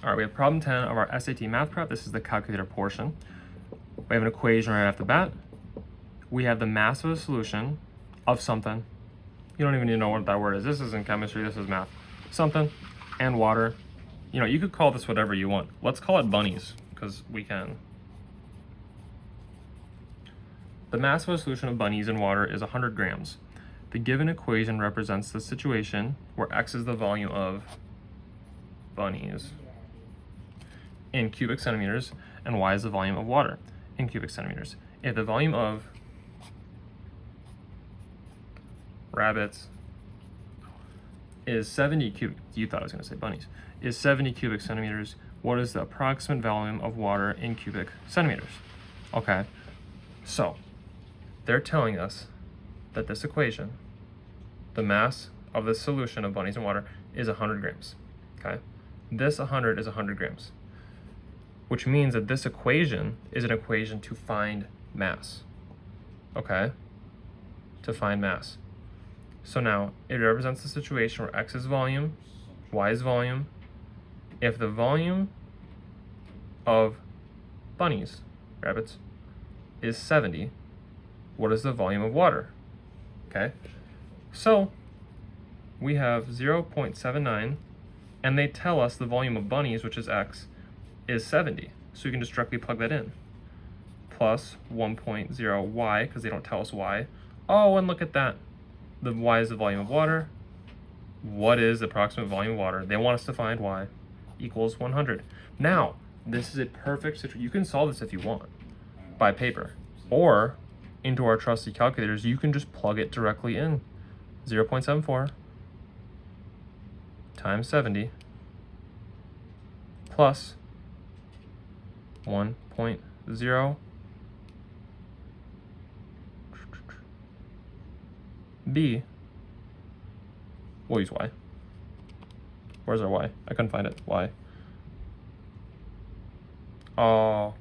All right, we have problem 10 of our SAT math prep. This is the calculator portion. We have an equation right off the bat. We have the mass of a solution of something. You don't even need to know what that word is. This isn't chemistry, this is math. Something and water. You know, you could call this whatever you want. Let's call it bunnies, because we can. The mass of a solution of bunnies in water is 100 grams. The given equation represents the situation where X is the volume of bunnies in cubic centimeters and Y is the volume of water in cubic centimeters. If the volume of rabbits is 70 cubic, you thought I was going to say bunnies, is 70 cubic centimeters, what is the approximate volume of water in cubic centimeters? Okay, so they're telling us that this equation, the mass of the solution of bunnies in water is 100 grams, okay? This 100 is 100 grams, which means that this equation is an equation to find mass, okay? To find mass. So now it represents the situation where X is volume, Y is volume. If the volume of bunnies, rabbits, is 70, what is the volume of water? Okay, so we have 0.79, and they tell us the volume of bunnies, which is X, is 70. So you can just directly plug that in. Plus 1.0 Y, because they don't tell us Y. Oh, and look at that. The Y is the volume of water. What is the approximate volume of water? They want us to find Y equals 100. Now, this is a perfect situation. You can solve this if you want by paper, or into our trusty calculators, you can just plug it directly in. 0.74 times 70 plus 1.0 B, we'll use Y. Where's our Y? I couldn't find it. Y. Oh.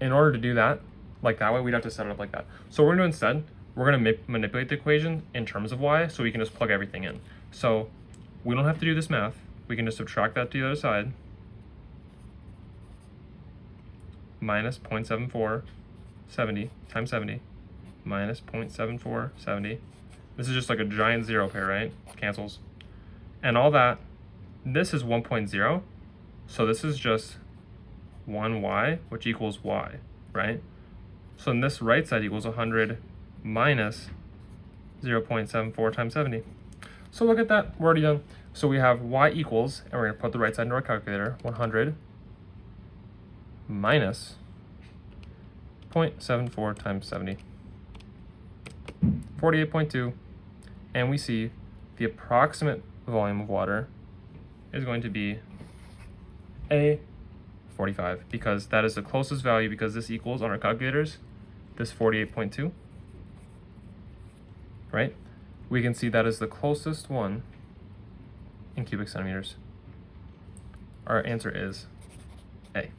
In order to do that, like that way, we'd have to set it up like that. So what we're going to do instead, we're going to manipulate the equation in terms of Y, so we can just plug everything in. So we don't have to do this math. We can just subtract that to the other side. Minus 0.7470 times 70. Minus 0.7470. This is just like a giant zero pair, right? Cancels. And all that, this is 1.0. So this is just 1Y, which equals Y, right? So in this right side equals 100 minus 0.74 times 70. So look at that, we're already done. So we have Y equals, and we're gonna put the right side into our calculator, 100 minus 0.74 times 70. 48.2, and we see the approximate volume of water is going to be A, 45, because that is the closest value, because this equals on our calculators this 48.2, right? We can see that is the closest one in cubic centimeters. Our answer is A.